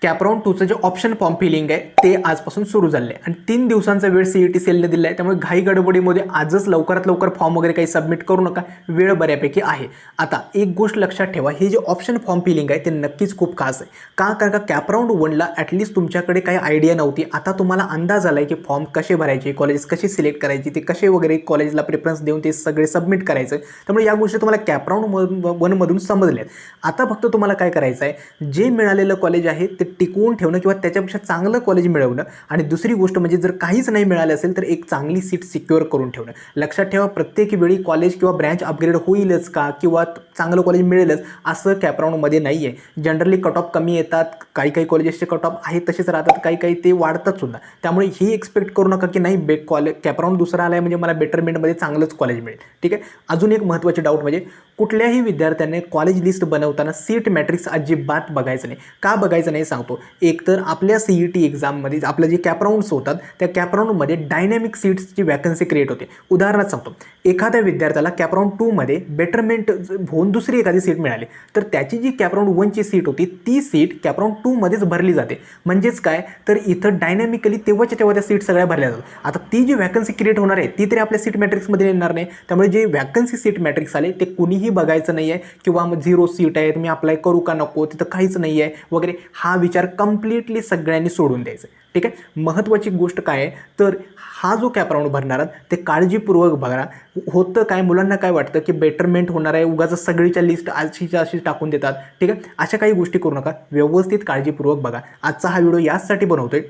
कॅपराऊंड 2चं जे option form feeling आहे ते आजपासून सुरू झालं आहे आणि 3 दिवसांचा वेळ CET सेलने दिला आहे. त्यामुळे घाई गडबडीमध्ये आजच लवकरात लवकर फॉर्म वगैरे काही सबमिट करू नका, वेळ बऱ्यापैकी आहे. आता एक गोष्ट लक्षात ठेवा, हे जे ऑप्शन फॉर्म फिलिंग आहे ते नक्कीच खूप खास आहे. कारण का कॅपराऊंड 1ला ॲटलिस्ट तुमच्याकडे काही आयडिया नव्हती. आता तुम्हाला अंदाज आला आहे की फॉर्म कसे भरायचे, कॉलेजेस कसे सिलेक्ट करायचे, ते कसे वगैरे कॉलेजला प्रेफरन्स देऊन ते सगळे सबमिट करायचं. त्यामुळे या गोष्टी तुम्हाला कॅपराऊंड 1मधून समजल्यात. आता फक्त तुम्हाला काय करायचं आहे, जे मिळालेलं कॉलेज आहे ते टिकवून ठेवणं किंवा त्याच्यापेक्षा चांगलं कॉलेज मिळवणं. आणि दुसरी गोष्ट म्हणजे जर काहीच नाही मिळालं असेल तर एक चांगली सीट सिक्युअर करून ठेवणं. लक्षात ठेवा, प्रत्येक वेळी कॉलेज किंवा ब्रँच अपग्रेड होईलच का किंवा चांगलं कॉलेज मिळेलच असं कॅपराऊंडमध्ये नाही आहे. जनरली कट ऑफ कमी येतात, काही काही कॉलेजेसचे कट ऑफ आहेत तसेच राहतात, काही काही ते वाढतात सुद्धा. त्यामुळे ही एक्सपेक्ट करू नका की नाही कॅपराऊंड दुसरा आला आहे म्हणजे मला बेटरमेंटमध्ये चांगलंच कॉलेज मिळेल. ठीक आहे. अजून एक महत्त्वाची डाऊट म्हणजे कुठल्याही विद्यार्थ्याने कॉलेज लिस्ट बनवताना सीट मॅट्रिक्स अजिबात बघायचं नाही. का बघायचं नाही सांगतो. एक तर आपल्या CET एक्झाममध्ये आपलं जे कॅपराऊंड्स होतात त्या कॅपराऊंडमध्ये डायनॅमिक सीट्सची वॅकन्सी क्रिएट होते. उदाहरणार्थ सांगतो, एखाद्या विद्यार्थ्याला कॅपराऊंड 2मध्ये बेटरमेंट होऊन दुसरी एखादी सीट मिळाली तर त्याची जी कॅपराऊंड 1ची सीट होती ती सीट कॅपराऊंड 2मध्येच भरली जाते. म्हणजेच काय, तर इथं डायनॅमिकली तेव्हाच्या तेव्हा त्या सीट सगळ्या भरल्या जातात. आता ती जी वॅकन्सी क्रिएट होणार आहे ती तरी आपल्या सीट मॅट्रिक्समध्ये येणार नाही. त्यामुळे जे वॅकन्सी सीट मॅट्रिक्स आले ते कुणीही बघायचं नाही आहे किंवा मग 0 सीट आहे मी अप्लाय करू का नको, तिथं काहीच नाही आहे वगैरे, हा विचार कम्प्लिटली सगळ्यांनी सोडून द्यायचा. ठीक आहे. महत्त्वाची गोष्ट काय आहे, तर हा जो कॅपराऊंड भरणार ते काळजीपूर्वक भरा. होतं काय, मुलांना काय वाटतं की बेटरमेंट होणार आहे, उगाच सगळीच्या लिस्ट अशीच टाकून देतात. ठीक आहे. अशा काही गोष्टी करू नका, व्यवस्थित काळजीपूर्वक बघा. आजचा हा व्हिडिओ याचसाठी बनवतोय,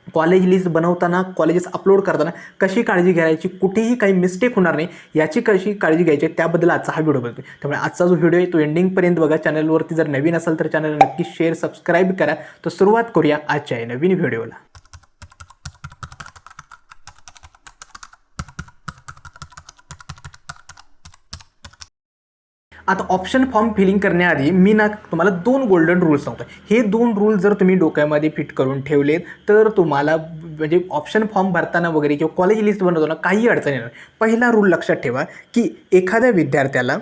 कॉलेज लिस्ट बनवताना, कॉलेजेस अपलोड करताना कशी काळजी घ्यायची, कुठेही काही मिस्टेक होणार नाही याची कशी काळजी घ्यायची त्याबद्दल आजचा हा व्हिडिओ बनवतो. त्यामुळे आजचा जो व्हिडिओ आहे तो एंडिंगपर्यंत बघा. चॅनलवरती जर नवीन असेल तर चॅनलला नक्की शेअर सबस्क्राईब करा. तर सुरुवात करूया आजच्या या नवीन व्हिडिओला. आता ऑप्शन फॉर्म फिलिंग करण्याआधी मी तुम्हाला 2 गोल्डन रूल्स सांगतो. हे 2 रूल जर तुम्ही डोक्यामध्ये फिट करून ठेवलेत तर तुम्हाला म्हणजे ऑप्शन फॉर्म भरताना वगैरे किंवा कॉलेज लिस्ट बनवताना काही अडचण येणार. पहिला रूल लक्षात ठेवा की एखाद्या विद्यार्थ्याला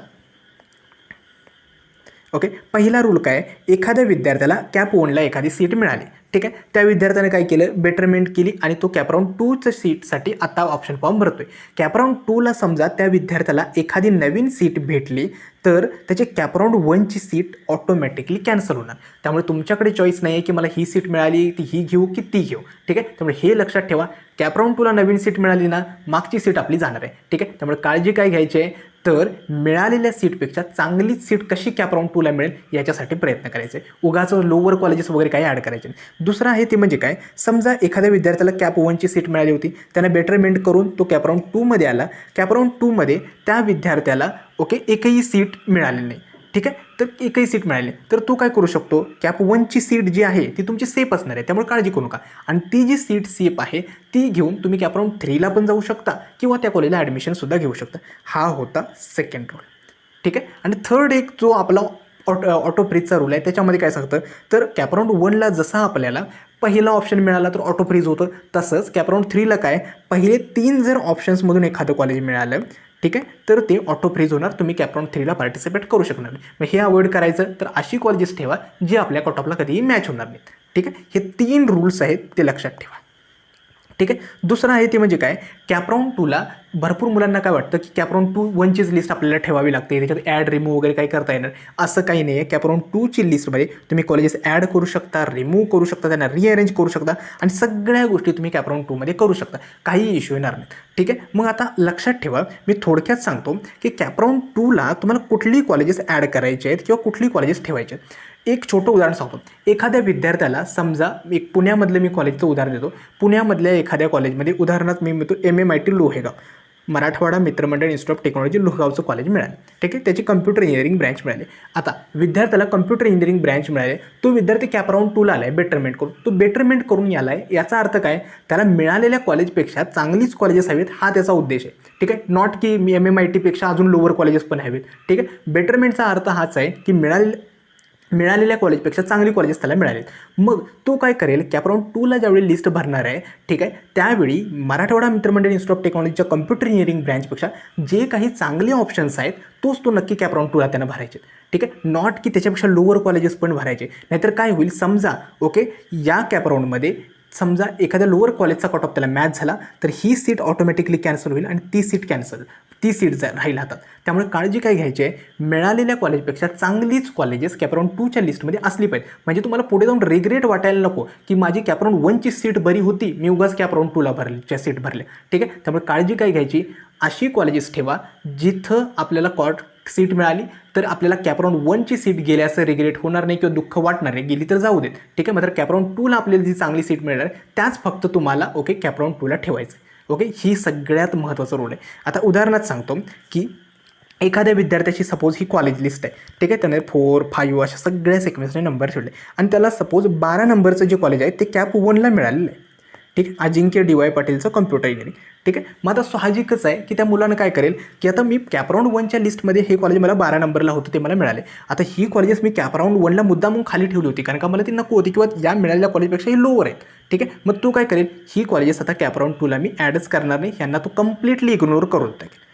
पहिला रूल काय, एखाद्या विद्यार्थ्याला कॅप 1ला एखादी सीट मिळाली. ठीक आहे. त्या विद्यार्थ्याने काय केलं, बेटरमेंट केली आणि तो कॅपराऊंड 2च्या सीटसाठी आता ऑप्शन फॉर्म भरतोय. कॅपराऊंड 2ला समजा त्या विद्यार्थ्याला एखादी नवीन सीट भेटली तर त्याची कॅपराऊंड 1ची सीट ऑटोमॅटिकली कॅन्सल होणार. त्यामुळे तुमच्याकडे चॉईस नाही आहे की मला ही सीट मिळाली ती ही घेऊ की ती घेऊ. ठीक आहे. त्यामुळे हे लक्षात ठेवा, कॅपराऊंड 2ला नवीन सीट मिळाली ना, मागची सीट आपली जाणार आहे. ठीक आहे. त्यामुळे काळजी काय घ्यायची आहे, तर मिळालेल्या सीटपेक्षा चांगलीच सीट कशी कॅपराऊंड 2ला मिळेल याच्यासाठी प्रयत्न करायचे. उगाच लोअर कॉलेजेस वगैरे काही ॲड करायचे नाही. दुसरं आहे ते म्हणजे काय, समजा एखाद्या विद्यार्थ्याला कॅप 1ची सीट मिळाली होती, त्याने बेटरमेंट करून तो कॅपराऊंड 2मध्ये आला. कॅपराऊंड 2मध्ये त्या विद्यार्थ्याला एकही सीट मिळाली नाही. ठीक आहे. तर एकही सीट मिळाली तर तो काय करू शकतो, कॅप 1ची सीट जी आहे ती तुमची सेफ असणार आहे. त्यामुळे काळजी करू नका. आणि ती जी सीट सेफ आहे ती घेऊन तुम्ही कॅपराऊंड 3ला पण जाऊ शकता किंवा त्या कॉलेजला ॲडमिशनसुद्धा घेऊ शकता. हा होता सेकंड रूल. ठीक आहे. आणि थर्ड एक जो आपला ऑटो फ्रीजचा रूल आहे त्याच्यामध्ये काय सांगतं, तर कॅपराऊंड 1ला जसा आपल्याला पहिला ऑप्शन मिळाला तर ऑटो फ्रीज होतं, तसंच कॅपराऊंड 3ला काय, पहिले 3 जर ऑप्शन्समधून एखादं कॉलेज मिळालं, ठीक आहे, तर ते ऑटो फ्रीज होणार, तुम्ही कॅपराऊंड 3ला पार्टिसिपेट करू शकणार नाही. मग हे अवॉइड करायचं तर अशी कॉलेजेस ठेवा जी आपल्या कट ऑफला कधीही मॅच होणार नाहीत. ठीक आहे. हे 3 रूल्स आहेत ते लक्षात ठेवा. ठीक आहे. दुसरं आहे ते म्हणजे काय, कॅपराऊंड 2ला भरपूर मुलांना काय वाटतं की कॅपराऊंड 1चीच लिस्ट आपल्याला ठेवावी लागते, त्याच्यात ॲड रिमूव्ह वगैरे काही करता येणार. असं काही नाही आहे. कॅपराऊंड 2ची लिस्टमध्ये तुम्ही कॉलेजेस ॲड करू शकता, रिमूव्ह करू शकता, त्यांना रिअरेंज करू शकता आणि सगळ्या गोष्टी तुम्ही कॅपराऊंड 2मध्ये करू शकता. काही इश्यू येणार नाही. ठीक आहे. मग आता लक्षात ठेवा, मी थोडक्यात सांगतो की कॅपराऊंड 2ला तुम्हाला कुठली कॉलेजेस ॲड करायचे आहेत किंवा कुठली कॉलेजेस ठेवायचे आहेत. एक छोटं उदाहरण सांगतो. एखाद्या विद्यार्थ्याला समजा, एक पुण्यामधलं मी कॉलेजचं उदाहरण देतो. पुण्यामधल्या एखाद्या कॉलेजमध्ये उदाहरणार्थ मी म्हणतो MMIT लोहेगाव, मराठवाडा मित्रमंडळ इन्स्टिट्यूट ऑफ टेक्नॉलॉजी लोहगावचं कॉलेज मिळालं. ठीक आहे. त्याची कम्प्युटर इंजिनिअरिंग ब्रँच मिळाली. आता विद्यार्थ्याला कम्प्युटर इंजिनिअरिंग ब्रँच मिळाले, तो विद्यार्थी कॅपराऊंड 2ला आला आहे बेटरमेंट करून. तो बेटरमेंट करून आला आहे याचा अर्थ काय, त्याला मिळालेल्या कॉलेजपेक्षा चांगलीच कॉलेजेस हवेत हा त्याचा उद्देश आहे. ठीक आहे. नॉट की MMIT पेक्षा अजून लोअर कॉलेजेस पण हवेत. ठीक आहे. बेटरमेंटचा अर्थ हाच आहे की मिळालेल्या कॉलेजपेक्षा चांगली कॉलेजेस त्याला मिळालेत. मग तो काय करेल, कॅपराऊंड 2ला ज्यावेळी लिस्ट भरणार आहे, ठीक आहे, त्यावेळी मराठवाडा मित्रमंडळ इन्स्टिट्यूट ऑफ टेक्नॉलॉजीच्या कम्प्युटर इंजिनिअरिंग ब्रँचपेक्षा जे काही चांगले ऑप्शन्स आहेत तोच तो नक्की कॅपराऊंड 2ला त्यानं भरायचे. ठीक आहे, नॉट की त्याच्यापेक्षा लोअर कॉलेजेस पण भरायचे. नाहीतर काय होईल, समजा ओके या कॅपराऊंडमध्ये समजा एखाद्या लोअर कॉलेजचा कट ऑफ त्याला मॅच झाला तर ही सीट ऑटोमॅटिकली कॅन्सल होईल आणि ती सीट राहील हातात. त्यामुळे काळजी काय घ्यायची आहे, मिळालेल्या कॉलेजपेक्षा चांगलीच कॉलेजेस कॅपराऊंड 2च्या लिस्टमध्ये असली पाहिजे. म्हणजे तुम्हाला पुढे जाऊन रिग्रेट वाटायला नको की माझी कॅपराऊंड 1ची सीट बरी होती, मी उगाच कॅपराऊंड 2ला सीट भरल्या. ठीक आहे, त्यामुळे काळजी काय घ्यायची, अशी कॉलेजेस ठेवा जिथं आपल्याला सीट मिळाली तर आपल्याला कॅपराऊंड 1ची सीट गेल्याचं रिग्रेट होणार नाही किंवा दुःख वाटणार नाही, गेली तर जाऊ देत. ठीक आहे, मात्र कॅपराऊंड 2ला आपल्याला जी चांगली सीट मिळणार त्याच फक्त तुम्हाला ओके कॅपराऊंड 2ला ठेवायचं. ओके, ही सगळ्यात महत्त्वाचं रोल आहे. आता उदाहरणार्थ सांगतो की एखाद्या विद्यार्थ्याची सपोज ही कॉलेज लिस्ट आहे. ठीक आहे, त्याने 4, 5 अशा सगळ्या सिक्वेन्सने नंबर ठेवले आणि त्याला सपोज 12 नंबरचं जे कॉलेज आहे ते कॅप 1ला मिळालेलं आहे. ठीक आहे, अजिंक्य DY पाटीलचं कम्प्युटर इंजिनिअरिंग. ठीक आहे, मग आता साहजिकच आहे की त्या मुलानं काय करेल की आता मी कॅपराऊंड 1च्या लिस्टमध्ये हे कॉलेज मला 12 नंबरला होतं, ते मला मिळाले. आता ही कॉलेजेस मी कॅपराऊंड 1ला मुद्दामून खाली ठेवली होती कारण का मला ती नको होती किंवा या मिळालेल्या कॉलेजपेक्षा ही लोअर आहेत. ठीक आहे, मग तू काय करेल, ही कॉलेजेस आता कॅपराऊंड 2ला मी ॲडच करणार नाही, यांना तू कम्प्लिटली इग्नोर करून टाकेल.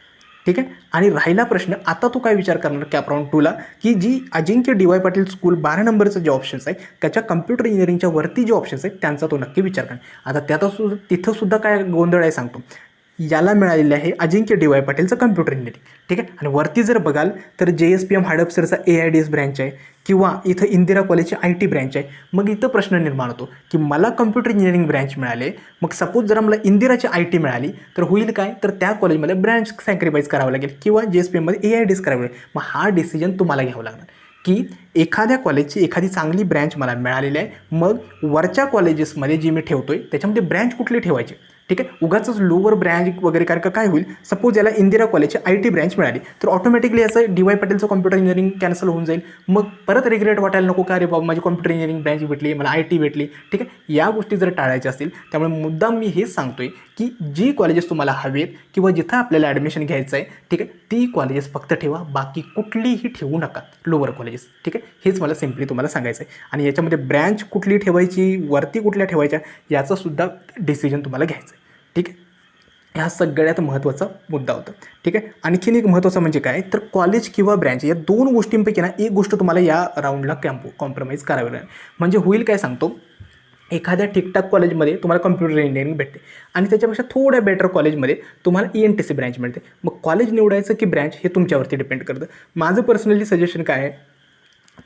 ठीक आहे, आणि राहिला प्रश्न, आता तू काय विचार करणार कॅपराऊंड 2ला की जी अजिंक्य DY पाटील स्कूल 12 नंबरचं जे ऑप्शन्स आहे त्याच्या कम्प्युटर इंजिनिअरिंगच्या वरती जे ऑप्शन्स आहेत त्यांचा तो नक्की विचार करणार. आता तिथंसुद्धा काय गोंधळ आहे सांगतो. याला मिळालेलं आहे अजिंक्य DY पाटीलचं कम्प्युटर इंजिनिअरिंग. ठीक आहे, आणि वरती जर बघाल तर JSPM हडपसरचा AIDS ब्रँच आहे किंवा इथं इंदिरा कॉलेजची IT ब्रँच आहे. मग इथं प्रश्न निर्माण होतो की मला कम्प्युटर इंजिनिअरिंग ब्रँच मिळाले, मग सपोज जर मला इंदिराची IT मिळाली तर होईल काय, तर त्या कॉलेजमध्ये ब्रँच सॅक्रिफाईस करावं लागेल किंवा JSPMमध्ये AIDS करावं लागेल. मग हा डिसिजन तुम्हाला घ्यावा लागणार की एखाद्या कॉलेजची एखादी चांगली ब्रँच मला मिळालेली आहे, मग वरच्या कॉलेजेसमध्ये जी मी ठेवतोय त्याच्यामध्ये ब्रँच कुठली ठेवायची. ठीक आहे, उगाच लोअर ब्रँच वगैरे कारण का काय होईल, सपोज याला इंदिरा कॉलेजची IT ब्रँच मिळाली तर ऑटोमॅटिकली याचं DY पाटीलचं कॉम्प्युटर इंजिनिअरिंग कॅन्सल होऊन जाईल. मग परत रिग्रेट वाटायला नको का, रे बाबा माझी कॉम्प्युटर इंजिनिअरिंग ब्रँच भेटली, मला IT भेटली. ठीक आहे, या गोष्टी जर टाळायच्या असतील, त्यामुळे मुद्दाम मी हेच सांगतोय की जी कॉलेजेस तुम्हाला हवेत किंवा जिथं आपल्याला ॲडमिशन घ्यायचं आहे, ठीक आहे, ती कॉलेजेस फक्त ठेवा, बाकी कुठलीही ठेवू नका लोअर कॉलेजेस. ठीक आहे, हेच मला सिम्पली तुम्हाला सांगायचं आहे. आणि याच्यामध्ये ब्रँच कुठली ठेवायची, वरती कुठल्या ठेवायच्या, याचंसुद्धा डिसिजन तुम्हाला घ्यायचं आहे. ठीक आहे, ह्या सगळ्यात महत्त्वाचा मुद्दा होता. ठीक आहे, आणखीन एक महत्त्वाचं म्हणजे काय, तर कॉलेज किंवा ब्रँच या दोन गोष्टींपैकी ना एक गोष्ट तुम्हाला या राऊंडला कॉम्प्रोमाइज करावी लागेल. म्हणजे होईल काय सांगतो, एखाद्या ठीकठाक कॉलेजमध्ये तुम्हाला कम्प्युटर इंजिनिअरिंग भेटते आणि त्याच्यापेक्षा थोड्या बेटर कॉलेजमध्ये तुम्हाला ENTC ब्रँच मिळते. मग कॉलेज निवडायचं की ब्रँच हे तुमच्यावरती डिपेंड करतं. माझं पर्सनली सजेशन काय आहे,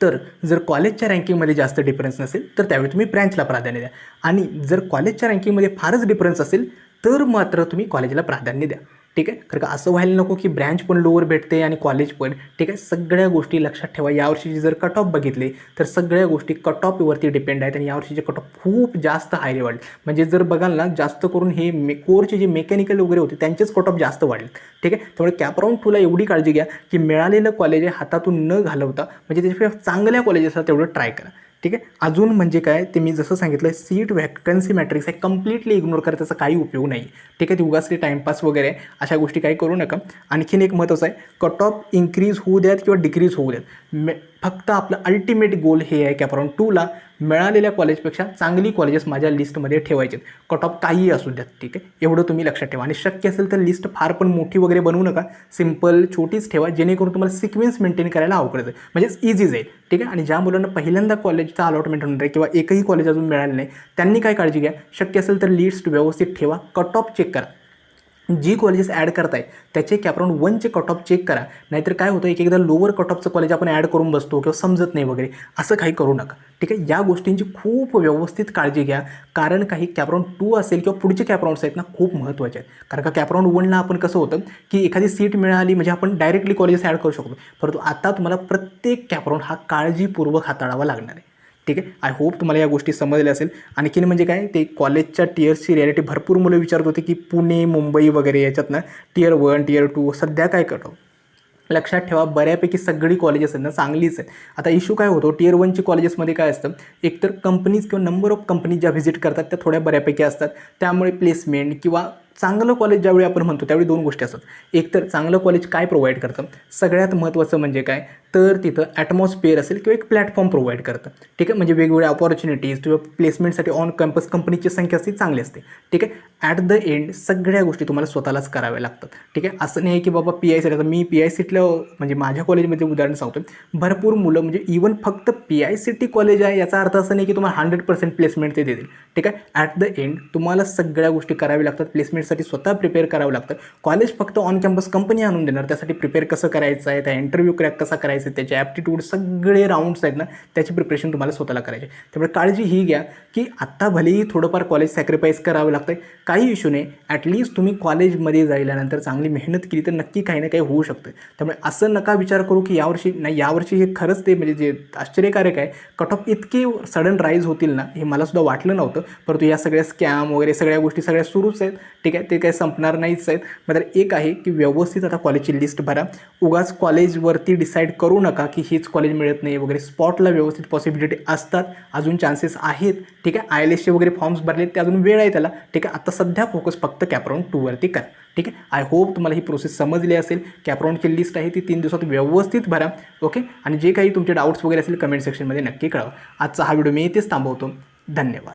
तर जर कॉलेजच्या रँकिंगमध्ये जास्त डिफरन्स नसेल तर त्यावेळी तुम्ही ब्रँचला प्राधान्य द्या, आणि जर कॉलेजच्या रँकिंगमध्ये फारच डिफरन्स असेल तर मात्र तुम्ही कॉलेजला प्राधान्य द्या. ठीक आहे, कारण का असं व्हायला नको की ब्रँच पण लोअर भेटते आणि कॉलेज पण. ठीक आहे, सगळ्या गोष्टी लक्षात ठेवा. यावर्षीची जर कट ऑफ बघितले तर सगळ्या गोष्टी कट ऑफवरती डिपेंड आहेत आणि यावर्षीचे कट ऑफ खूप जास्त हाय वाढले. म्हणजे जर बघाल ना, जास्त करून हे कोरचे जे मेकॅनिकल वगैरे होते त्यांचेच कट ऑफ जास्त वाढले. ठीक आहे, त्यामुळे कॅपराऊंड 2ला एवढी काळजी घ्या की मिळालेलं कॉलेज आहे हातातून न घालवता, म्हणजे त्याच्यापेक्षा चांगल्या कॉलेजेस तेवढं ट्राय करा. ठीक आहे, अजून म्हणजे काय, ते मी जसं सांगितलं सीट व्हॅकन्सी मॅट्रिक्स आहे, कम्प्लिटली इग्नोर करा, त्याचा काही उपयोग नाही. ठीक आहे, ती उगाचली टाईमपास वगैरे अशा गोष्टी काही करू नका. आणखीन एक महत्त्वाचं आहे, कट ऑफ इन्क्रीज होऊ द्यात किंवा डिक्रीज होऊ द्यात, फक्त आपलं अल्टिमेट गोल हे आहे कॅपराऊंड 2ला मिळालेल्या कॉलेजपेक्षा चांगली कॉलेजेस माझ्या लिस्टमध्ये ठेवायचे. कट ऑफ काहीही असू द्यात. ठीक आहे, एवढं तुम्ही लक्षात ठेवा. आणि शक्य असेल तर लिस्ट फार पण मोठी वगैरे बनवू नका, सिम्पल छोटीच ठेवा, जेणेकरून तुम्हाला सिक्वेन्स मेंटेन करायला अवघड जाईल, म्हणजेच इझी जाईल. ठीक आहे, आणि ज्या मुलांना पहिल्यांदा कॉलेजचा अलॉटमेंट होणार आहे किंवा एकही कॉलेज अजून मिळालं नाही त्यांनी काय काळजी घ्या, शक्य असेल तर लिस्ट व्यवस्थित ठेवा, कट ऑफ चेक करा. जी कॉलेजेस ॲड करताय त्याचे कॅपराऊंड 1चे कट ऑफ चेक करा. नाहीतर काय होतं, एकदा लोअर कट ऑफचं कॉलेज आपण ॲड करून बसतो किंवा समजत नाही वगैरे, असं काही करू नका. ठीक आहे, या गोष्टींची खूप व्यवस्थित काळजी घ्या, कारण काही कॅपराऊंड 2 असेल किंवा पुढचे कॅपराऊंड्स आहेत ना खूप महत्त्वाचे आहेत. कारण का कॅपराऊंड 1ला आपण कसं होतं की एखादी सीट मिळाली म्हणजे आपण डायरेक्टली कॉलेजेस ॲड करू शकतो, परंतु आता तुम्हाला प्रत्येक कॅपराऊंड हा काळजीपूर्वक हाताळावा लागणार आहे. ठीक आहे, आय होप तुम्हाला या गोष्टी समजल्या असेल. आणखीन म्हणजे काय, ते कॉलेजच्या टियर्सची रिॲलिटी भरपूर मुलं विचारत होते की पुणे मुंबई वगैरे याच्यातनं Tier 1 Tier 2 सध्या काय कट ऑफ. लक्षात ठेवा, बऱ्यापैकी सगळी कॉलेजेस आहेत ना चांगलीच आहेत. आता इश्यू काय होतो, Tier 1ची कॉलेजेसमध्ये काय असतं, एकतर कंपनीज किंवा नंबर ऑफ कंपनीज ज्या व्हिजिट करतात त्या थोड्या बऱ्यापैकी असतात, त्यामुळे प्लेसमेंट किंवा चांगलं कॉलेज ज्यावेळी आपण म्हणतो त्यावेळी दोन गोष्टी असतात. एकतर चांगलं कॉलेज काय प्रोव्हाइड करतं, सगळ्यात महत्त्वाचं म्हणजे काय, तर तिथं ॲटमॉस्फिअर असेल किंवा एक प्लॅटफॉर्म प्रोव्हाइड करतं. ठीक आहे, म्हणजे वेगवेगळ्या अपॉर्च्युनिटीज किंवा प्लेसमेंटसाठी ऑन कॅम्पस कंपनीची संख्या असते चांगली असते. ठीक आहे, ॲट द एंड सगळ्या गोष्टी तुम्हाला स्वतःलाच कराव्या लागतात. ठीक आहे, असं नाही की बाबा PI-साठी, आता मी PI-सीटला म्हणजे माझ्या कॉलेजमध्ये उदाहरण सांगतो, भरपूर मुलं म्हणजे इवन फक्त PI-CT कॉलेज आहे याचा अर्थ असं नाही की तुम्हाला 100% प्लेसमेंट ते देतील. ठीक आहे, ॲट द एंड तुम्हाला सगळ्या गोष्टी कराव्या लागतात. प्लेसमेंटसाठी स्वतः प्रिपेअर करावं लागतं. कॉलेज फक्त ऑन कॅम्पस कंपनी आणून देणार, त्यासाठी प्रिपेअर कसं करायचं आहे, त्या इंटरव्ह्यू क्रॅक कसा करायचा आहे, त्याचे ॲप्टिट्यूड सगळे राऊंड्स आहेत ना, त्याची प्रिपरेशन तुम्हाला स्वतःला करायची. त्यामुळे काळजी ही घ्या की आत्ता भलेही थोडंफार कॉलेज सॅक्रिफाईस करावं लागतं, काही इश्यू नाही. ॲटलिस्ट तुम्ही कॉलेजमध्ये जायल्यानंतर चांगली मेहनत केली तर नक्की काही ना काही होऊ शकतं. त्यामुळे असं नका विचार करू की यावर्षी हे खरंच ते म्हणजे जे आश्चर्यकारक आहे, कट ऑफ इतके सडन राईज होतील ना, हे मलासुद्धा वाटलं नव्हतं. परंतु या सगळ्या स्कॅम वगैरे सगळ्या गोष्टी सगळ्या सुरूच आहेत. ठीक आहे, ते काही संपणार नाहीच आहेत. मात्र एक आहे की व्यवस्थित आता कॉलेजची लिस्ट भरा. उगाच कॉलेजवरती डिसाईड करू नका की हेच कॉलेज मिळत नाही वगैरे. स्पॉटला व्यवस्थित पॉसिबिलिटी असतात, अजून चान्सेस आहेत. ठीक आहे, ILSचे वगैरे फॉर्म्स भरले ते अजून वेळ आहे त्याला. ठीक आहे, आता सध्या फोकस फक्त कॅपराऊंड 2 वरती करा. ठीक आहे, आय होप तुम्हाला ही प्रोसेस समजली असेल. कॅपराऊंडची लिस्ट आहे ती 3 दिवसात व्यवस्थित भरा. ओके, आणि जे काही तुमचे डाऊट्स वगैरे असेल कमेंट सेक्शनमध्ये नक्की कळवा. आजचा हा व्हिडिओ मी इथेच थांबवतो. धन्यवाद.